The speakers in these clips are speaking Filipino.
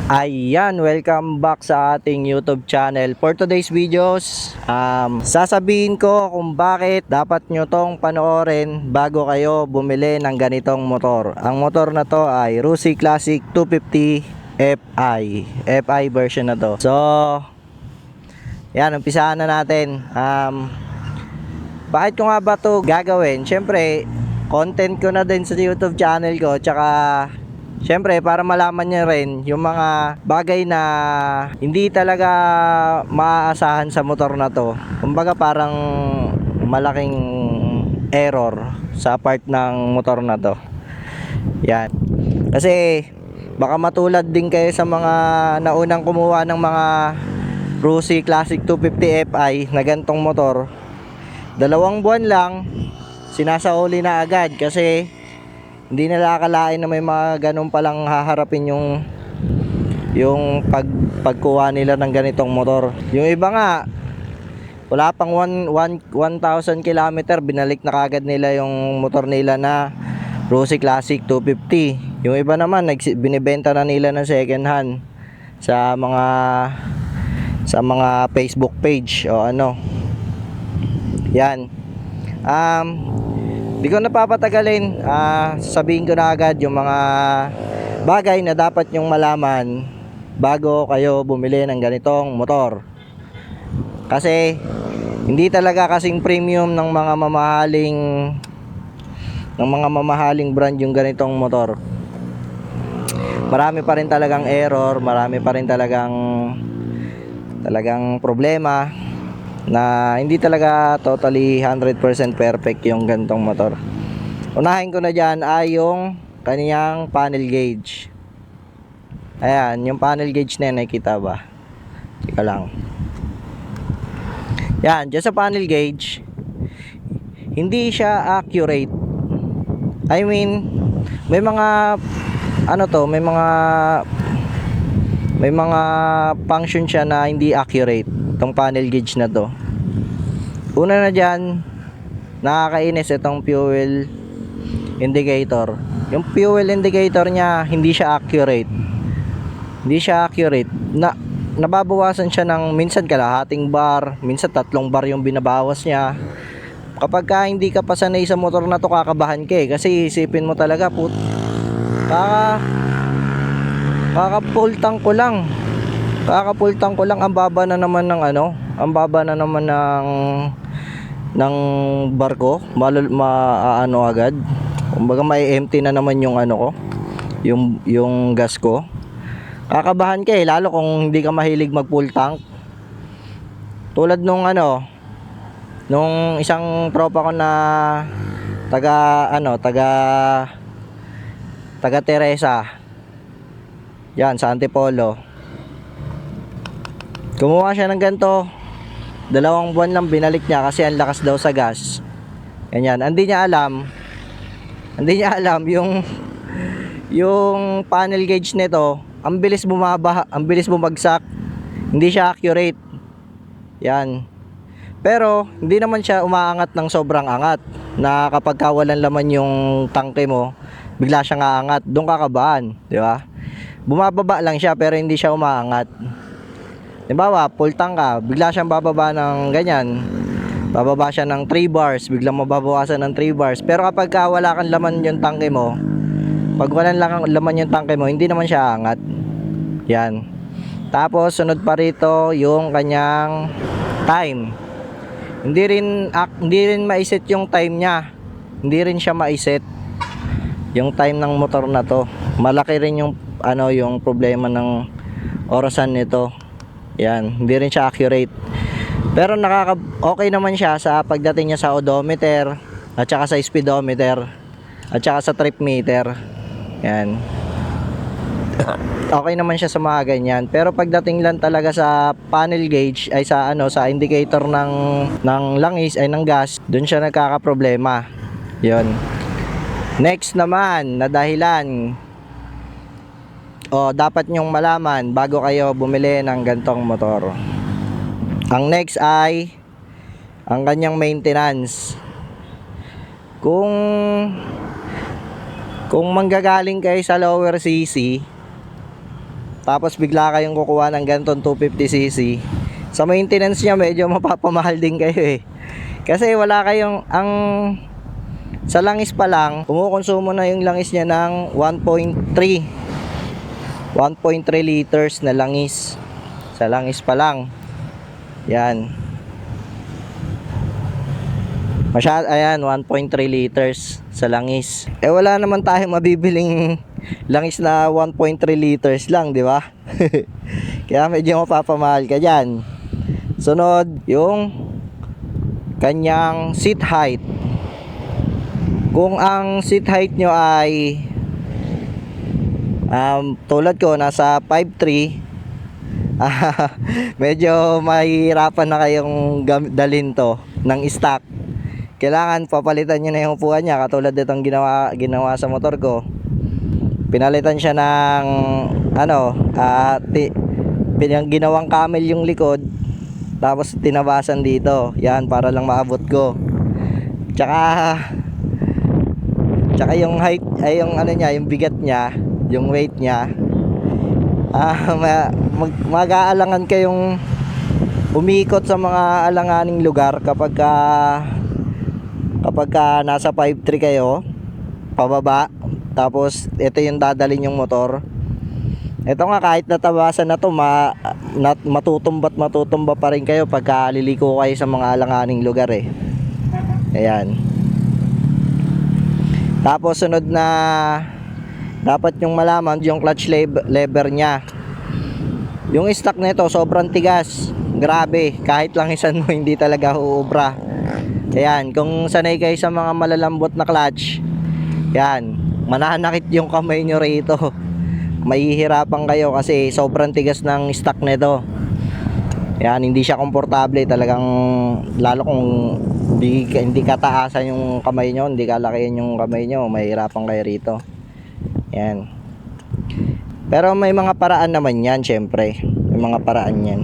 Ayan, welcome back sa ating YouTube channel. For today's videos, sasabihin ko kung bakit dapat nyo tong panoorin bago kayo bumili ng ganitong motor. Ang motor na to ay Rusi Classic 250 Fi. Fi version na to. So, yan, umpisahan na natin. Bakit ko nga ba to gagawin? Siyempre, content ko na din sa YouTube channel ko. Tsaka siyempre, para malaman nyo rin yung mga bagay na hindi talaga maaasahan sa motor na to. Kumbaga parang malaking error sa part ng motor na to. Yan. Kasi baka matulad din kayo sa mga naunang kumuha ng mga Rusi Classic 250 Fi na gantong motor. 2 buwan lang, sinasauli na agad kasi hindi nila akalain na may mga ganun palang haharapin yung pagkuha nila ng ganitong motor. Yung iba nga wala pang 1,000 km, binalik na kagad nila yung motor nila na Rusi Classic 250. Yung iba naman binibenta na nila ng second hand sa mga Facebook page o ano. Yan. Di ko napapatagalin, sasabihin ko na agad yung mga bagay na dapat nyong malaman bago kayo bumili ng ganitong motor. Kasi hindi talaga kasing premium ng mga mamahaling brand yung ganitong motor. Marami pa rin talagang error, marami pa rin talagang problema na hindi talaga totally 100% perfect yung gantong motor. Unahin ko na dyan ay yung kaniyang panel gauge. Ayan, yung panel gauge na yan, nakikita ba? Teka lang. Yan, dyan sa panel gauge, hindi siya accurate. I mean, may mga may mga function siya na hindi accurate itong panel gauge na to. Una na dyan, nakakainis itong fuel indicator. Yung fuel indicator niya hindi siya accurate. Nababawasan siya ng minsan kalahating bar, minsan 3 bar yung binabawas niya. Kapag hindi ka pa sanay sa motor na to, kakabahan ka kasi isipin mo talaga kakapultang ko lang. Ang baba na naman ng barko, maano agad. Kumbaga may empty na naman yung yung gas ko. Kakabahan ka lalo kung hindi ka mahilig mag full tank. Tulad nung isang tropa ko na taga Teresa. Yan sa Antipolo. Kumuha siya ng ganito, 2 buwan lang binalik niya kasi ang lakas daw sa gas. Ganyan, hindi niya alam yung panel gauge nito, ang bilis bumagsak, hindi siya accurate. Yan. Pero hindi naman siya umaangat ng sobrang angat na kapag walang laman yung tangke mo, bigla siyang aangat, doon kakabahan, di ba? Bumababa lang siya pero hindi siya umaangat. Halimbawa, full tank ka, bigla siyang bababa ng ganyan. Bababa siya ng 3 bars, biglang mababawasan ng 3 bars. Pero kapag wala kang laman yung tangke mo, pag walang laman yung tangke mo, hindi naman siya angat. Yan. Tapos, sunod pa rito yung kanyang time. Hindi rin maiset yung time niya. Hindi rin siya maiset yung time ng motor na to. Malaki rin yung problema ng orasan nito. Yan, hindi rin siya accurate. Pero okay naman siya sa pagdating niya sa odometer, at saka sa speedometer, at saka sa trip meter. Yan. Okay naman siya sa mga ganyan. Pero pagdating lang talaga sa panel gauge ay sa indicator ng langis ay ng gas, doon siya nagkakaproblema. 'Yon. Next naman na dahilan dapat nyong malaman bago kayo bumili ng gantong motor. Ang next ay ang kanyang maintenance. Kung manggagaling kayo sa lower CC, tapos bigla kayong kukuha ng ganitong 250cc, sa maintenance niya medyo mapapamahal din kayo eh. Kasi wala kayong, sa langis pa lang, kumukonsumo na yung langis niya ng 1.3 liters na langis. Sa langis pa lang. Yan. Ayan, 1.3 liters sa langis. Eh wala naman tayong mabibiling langis na 1.3 liters lang, di ba? Kaya medyo mapapamahal ka dyan. Sunod, yung kanyang seat height. Kung ang seat height nyo ay tulad ko, nasa 5'3", medyo mahihirapan na kayong dalhin to ng stock. Kailangan papalitan nyo na yung upuan niya, katulad itong ginawa sa motor ko. Pinalitan siya ng ginawang camel yung likod, tapos tinabasan dito. Yan, para lang maabot ko. Tsaka yung height, ay yung yung bigat niya, yung weight niya. Mag-aalangan kayong umikot sa mga alanganing lugar kapag nasa 5'3" kayo pababa, tapos ito yung dadalhin yung motor. Ito nga, kahit natabasan na to, matutumba pa rin kayo pagka liliko kayo sa mga alanganing lugar eh. Ayan. Tapos sunod na dapat yung malaman, yung clutch lever nya. Yung stock nito sobrang tigas, grabe, kahit langisan mo hindi talaga uubra. Ayan, kung sanay kayo sa mga malalambot na clutch, yan, mananakit yung kamay nyo rito. Mahihirapan kayo kasi sobrang tigas ng stock nito. Yan, hindi siya komportable talagang, lalo kung hindi kataasan yung kamay nyo, hindi kalakihan yung kamay nyo, mahihirapan kayo rito. Yan. Pero may mga paraan naman yan, syempre. May mga paraan yan.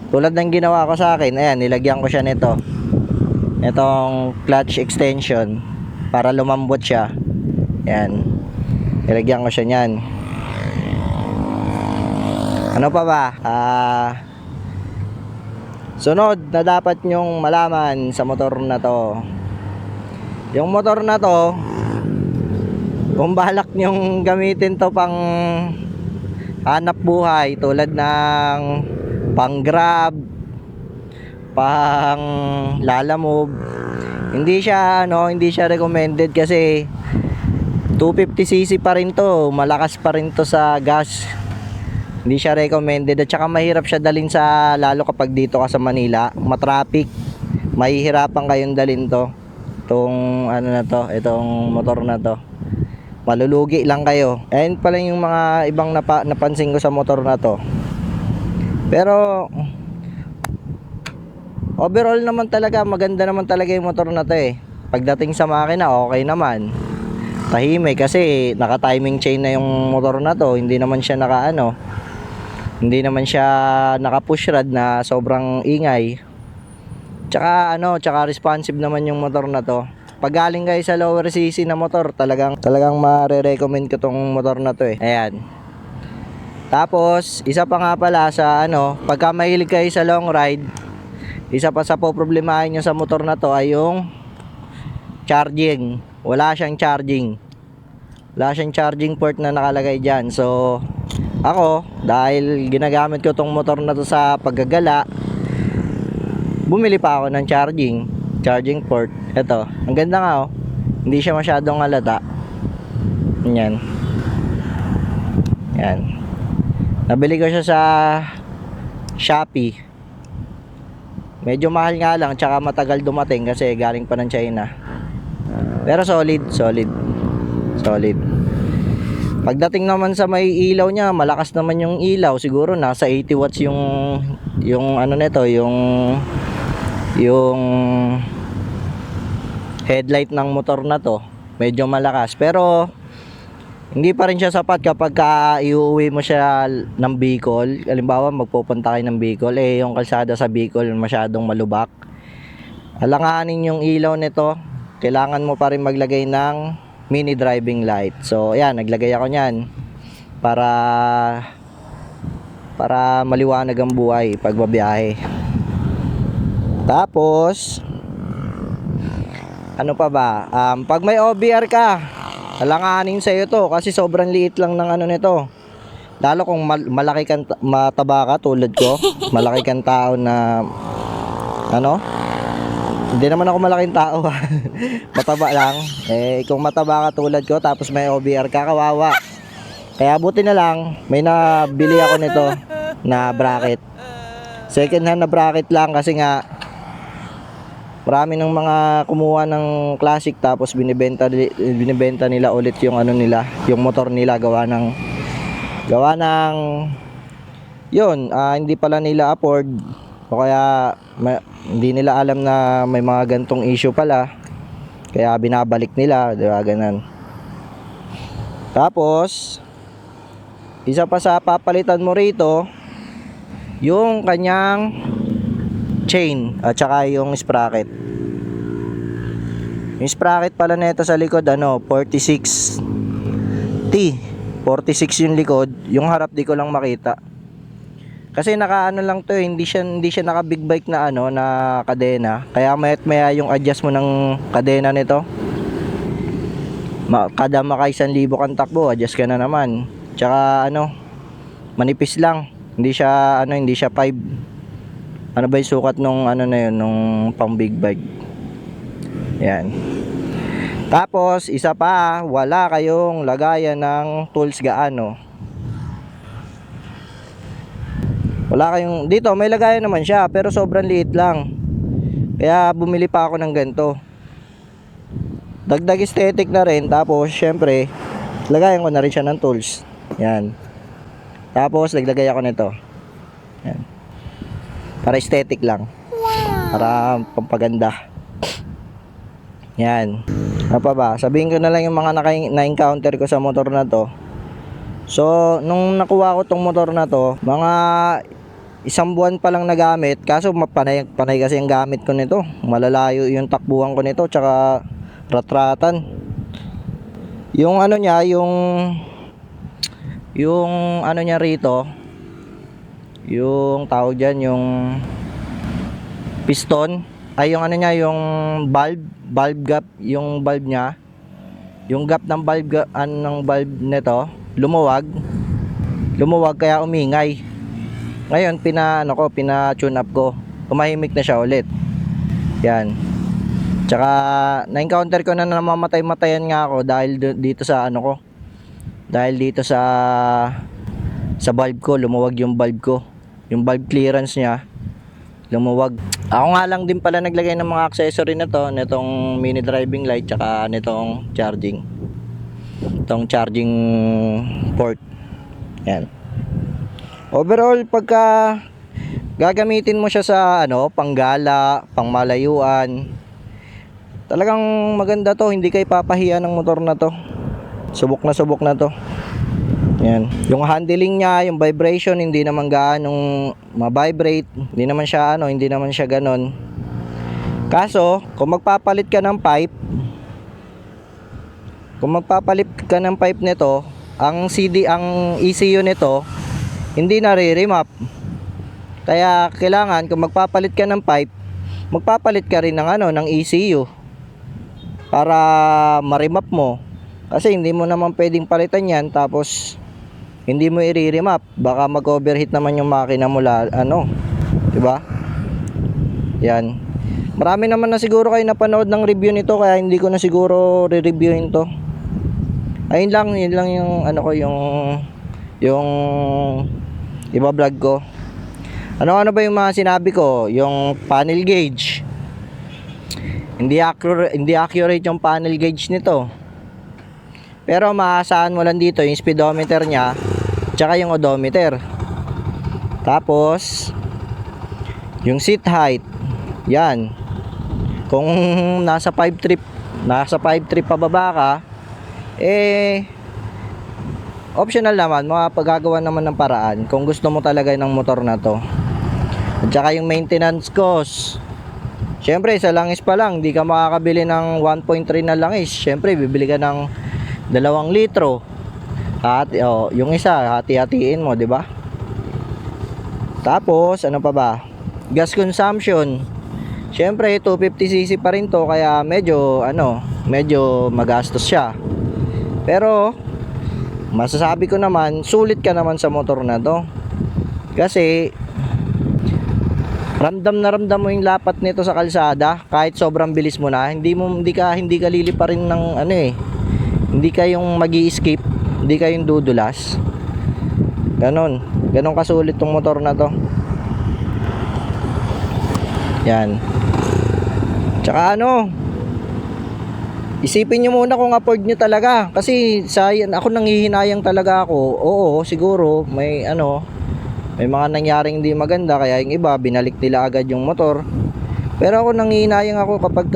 Tulad ng ginawa ko sa akin, ayan, nilagyan ko siya nito. Itong clutch extension para lumambot siya. Yan. Nilagyan ko siya niyan. Ano pa ba? Sunod na dapat nyong malaman sa motor na to. Yung motor na to, kung balak nyong gamitin to pang hanap buhay, tulad ng pang grab, pang lalamove, hindi siya recommended kasi 250cc pa rin to, malakas pa rin to sa gas. Hindi siya recommended, at saka mahirap siya dalhin sa, lalo kapag dito ka sa Manila, matraffic, mahihirapan kayong dalhin to. Itong itong motor na to, malulugi lang kayo. Ayun pala yung mga ibang napansin ko sa motor na to. Pero overall naman talaga, maganda naman talaga yung motor na to eh. Pagdating sa makina, okay naman. Tahimik kasi naka-timing chain na yung motor na to. Hindi naman siya hindi naman siya naka-push rod na sobrang ingay. Tsaka responsive naman yung motor na to. Pag galing kayo sa lower cc na motor, talagang mare-recommend ko tong motor na to eh. Ayan. Tapos, isa pa nga pala sa pagka mahilig kayo sa long ride, isa pa sa poproblemahin nyo sa motor na to ay yung charging. Wala siyang charging port na nakalagay dyan. So ako, dahil ginagamit ko tong motor na to sa paggagala, bumili pa ako ng charging port. Ito, ang ganda nga oh, hindi siya masyadong halata. Yan. Nabili ko siya sa Shopee. Medyo mahal nga lang, tsaka matagal dumating kasi galing pa ng China. Pero solid. Pagdating naman sa may ilaw niya, malakas naman yung ilaw. Siguro nasa 80 watts yung headlight ng motor na to. Medyo malakas, pero hindi pa rin siya sapat kapag iuwi mo siya ng Bicol. Halimbawa, magpupunta kayo ng Bicol, yung kalsada sa Bicol masyadong malubak. Alanganin yung ilaw nito, kailangan mo pa rin maglagay ng mini driving light. So ayan, naglagay ako niyan para para maliwanag ang buhay pag babiyahe. Tapos ano pa ba? Pag may OBR ka, alanganin sa iyo to kasi sobrang liit lang ng ano nito. Lalo kung malaki kang mataba ka tulad ko, malaki kang tao na ano? Hindi naman ako malaking tao. Mataba lang. Kung mataba ka tulad ko tapos may OBR ka, kawawa. Kaya buti na lang may nabili ako nito na bracket. Second hand na bracket lang kasi nga marami ng mga kumuha ng classic tapos binibenta nila ulit yung ano nila, yung motor nila gawa ng yun, hindi pala nila afford o kaya hindi nila alam na may mga gantong issue pala kaya binabalik nila, di ba, ganun. Tapos isa pa sa papalitan mo rito yung kanyang chain at saka yung sprocket. Yung sprocket pala nito sa likod 46T. 46 yung likod, yung harap di ko lang makita. Kasi nakaano lang to, hindi siya naka big bike na na kadena. Kaya maya yung adjust mo ng kadena nito. Kada maka 1,000 kang takbo, adjust ka na naman. Tsaka manipis lang. Hindi siya 5. Ano ba yung sukat nung na yun, nung pang big bike. Yan. Tapos isa pa, wala kayong lagayan ng tools gaano. Wala kayong, dito may lagayan naman siya pero sobrang liit lang. Kaya bumili pa ako ng ganito. Dagdag aesthetic na rin. Tapos syempre lagayan ko na rin siya ng tools. Yan. Tapos naglagay ako nito. Yan. Para aesthetic lang. Para pampaganda. Yan. Ano pa ba? Sabihin ko na lang yung mga na-encounter ko sa motor na to. So, nung nakuha ko tong motor na to, mga 1 buwan pa lang nagamit. Kaso panay kasi yung gamit ko nito. Malalayo yung takbuhan ko nito. Tsaka ratratan. Yung niya, yung niya rito, yung tawag dyan, yung piston, ay yung niya, yung valve gap, yung valve niya, yung gap ng valve ng valve nito, lumuwag kaya umingay. Ngayon pina-tune up ko, tumahimik na siya ulit. Yan. Tsaka na-encounter ko na namamatay-matayan nga ako dahil dito sa dahil dito sa valve ko, lumuwag yung valve ko. Yung valve clearance niya lumuwag. Ako nga lang din pala naglagay ng mga accessory na to, nitong mini driving light tsaka nitong charging port. Yan. Overall, pagka gagamitin mo siya sa panggala, pangmalayuan, talagang maganda to, hindi kayo papahiya ng motor na to. Subok na to. Yan. Yung handling niya, yung vibration, hindi naman gaanong ma-vibrate. Hindi naman siya ganon. Kaso, kung magpapalit ka ng pipe nito, ang ECU nito, hindi nare-remap. Kaya kailangan kung magpapalit ka ng pipe, magpapalit ka rin ng ECU para ma-remap mo. Kasi hindi mo naman pwedeng palitan yan tapos hindi mo i-remap, baka mag-overheat naman yung makina mo di ba? Yan. Marami naman na siguro kayo napanood ng review nito kaya hindi ko na siguro re-reviewin to. Ayun lang, yun lang yung yung iba-vlog ko. Ano ba yung mga sinabi ko? Yung panel gauge. Hindi accurate yung panel gauge nito. Pero maasahan mo lang dito yung speedometer niya tsaka yung odometer. Tapos yung seat height, yan. Kung nasa 5 trip pababa ka, optional naman, makapagagawa naman ng paraan kung gusto mo talaga ng motor na to. At saka yung maintenance cost, syempre sa langis pa lang, di ka makakabili ng 1.3 na langis. Syempre bibili ka ng 2 litro. Yung isa hati-hatiin mo, di ba? Tapos, ano pa ba? Gas consumption. Siyempre, 250cc pa rin to, kaya medyo magastos siya. Pero, masasabi ko naman, sulit ka naman sa motor na to. Kasi, ramdam na ramdam mo yung lapat nito sa kalsada, kahit sobrang bilis mo na, hindi ka lilipa rin ng hindi ka yung magi-escape, hindi ka yung dudulas. Ganon kasulit tong motor na to. Yan. Tsaka isipin nyo muna kung afford nyo talaga. Kasi ako nanghihinayang talaga ako. Oo, siguro may mga nangyaring hindi maganda, kaya yung iba binalik nila agad yung motor. Pero ako nanghihinayang ako kapag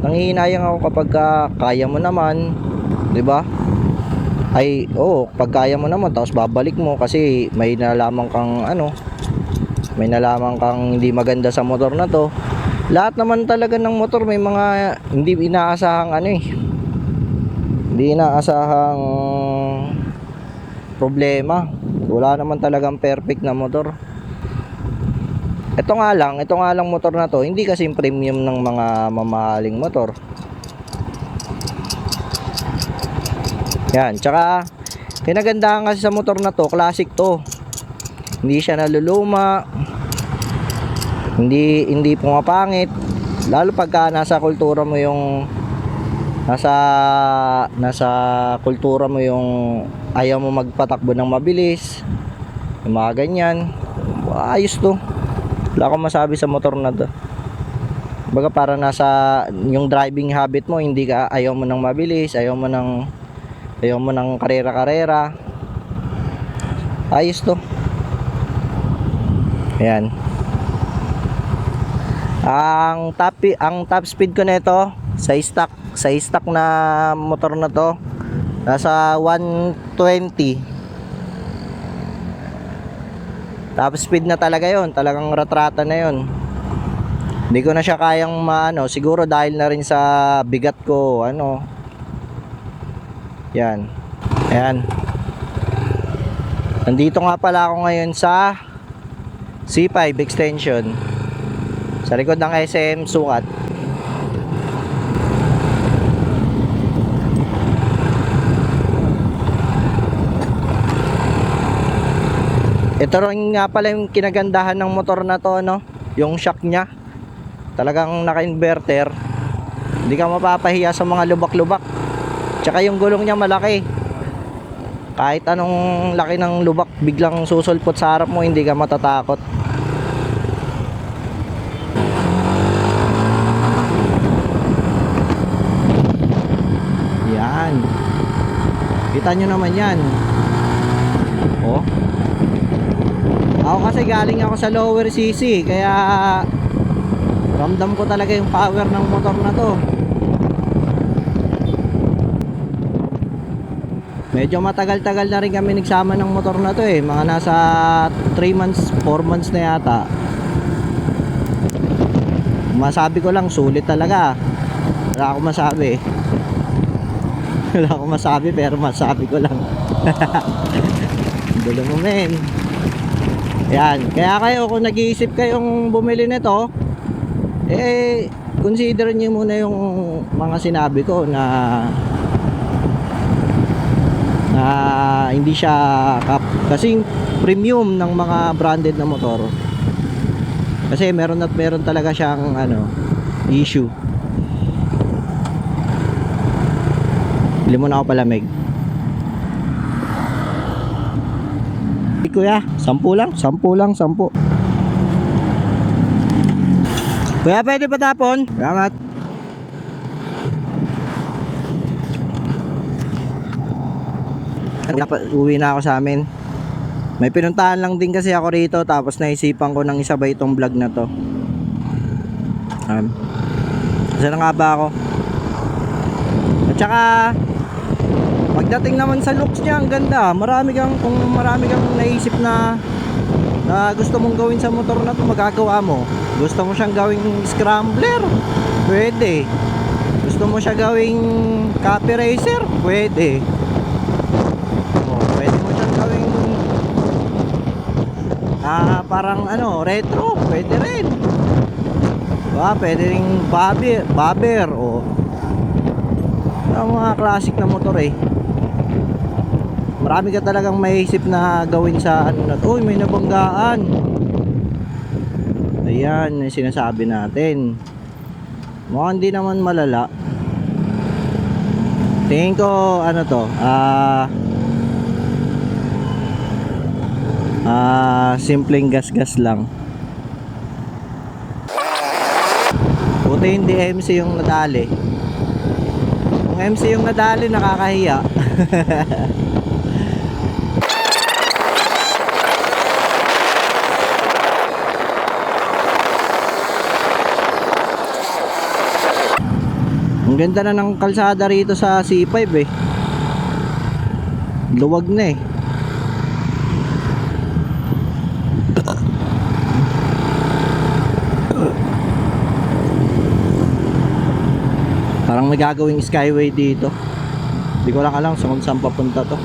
nanghihinayang ako kapag kaya mo naman, 'di ba? Pag kaya mo naman tapos babalik mo kasi may nalaman kang hindi maganda sa motor na to. Lahat naman talaga ng motor may mga hindi inaasahang hindi inaasahang problema. Wala naman talagang perfect na motor. Ito nga lang motor na to, hindi kasi premium ng mga mamahaling motor. Yan, tsaka kinagandahan kasi sa motor na to, classic to. Hindi siya naluluma. Hindi pumapangit. Lalo pagka nasa kultura mo yung ayaw mo magpatakbo ng mabilis. Yung mga ganyan. Ayos to. Wala akong masabi sa motor na to. Baga para yung driving habit mo, ayaw mo ng mabilis, ayaw mo ng karera-karera. Ayos to. Ayan. Ang top speed ko nito sa stock na motor na to, nasa 120. Top speed na talaga yon, talagang ratrata na yon. Hindi ko na siya kayang siguro dahil na rin sa bigat ko, yan. Ayan. Nandito nga pala ako ngayon sa C5 extension, sa likod ng SM Sukat. Ito rin nga pala yung kinagandahan ng motor na to, yung shock niya. Talagang naka-inverter. Hindi ka mapapahiya sa mga lubak-lubak. Tsaka yung gulong niya malaki. Kahit anong laki ng lubak, biglang susulpot sa harap mo, hindi ka matatakot. Yan. Kita nyo naman yan. Oh. Ako kasi galing ako sa lower CC, kaya ramdam ko talaga yung power ng motor na to. Medyo matagal-tagal na rin kami nagsama ng motor na to mga nasa 3 months, 4 months na yata. Masabi ko lang, sulit talaga. Wala akong masabi. Wala akong masabi, pero masabi ko lang. Dulo mo, men. Yan, kaya kung nag-iisip kayong bumili nito, consider niyo muna yung mga sinabi ko na hindi siya kasing premium ng mga branded na motor. Kasi meron talaga siyang issue. Bili mo na ako palamig. Kuya, 10 lang. Kuya, pwede pa tapon? Salamat. Uwi na ako sa amin. May pinuntahan lang din kasi ako rito, tapos naisipan ko nang isabay itong vlog na to. Kasi na nga ba ako? At saka pagdating naman sa looks niya, ang ganda. Kung marami kang naisip na gusto mong gawin sa motor na to, magagawa mo. Gusto mo siyang gawing scrambler? Pwede. Gusto mo siya gawing copy racer? Pwede. Pwede mo siyang gawing parang ano, retro, pwede rin. Diba? Pwede ring bobber o ang mga classic na motor eh. Marami ka talagang maiisip na gawin sa ano na to. Uy, may nabanggaan. Ayan, yung sinasabi natin. Mukhang hindi naman malala. Tingin ko ano to, simpleng gas-gas lang. Buti hindi MC yung nadali. Kung MC yung nadali, nakakahiya. Ang ganda na ng kalsada rito sa C5 eh. Luwag na eh. Parang may gagawing skyway dito. Hindi ko lang alam kung saan papunta to.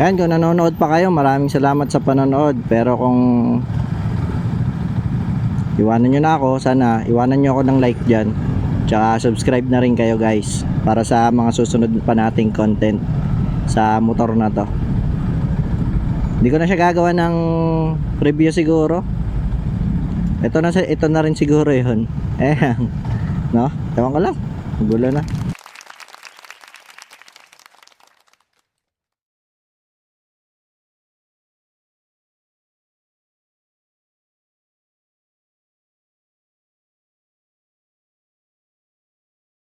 Ayan, kung nanonood pa kayo, maraming salamat sa panonood. Pero kung iwanan nyo na ako, sana iwanan nyo ako ng like dyan. Tsaka subscribe na rin kayo guys, para sa mga susunod pa nating content sa motor na to. Hindi ko na siya gagawa ng review siguro. Ito na rin siguro yun. No? Ewan ko lang, gulo na.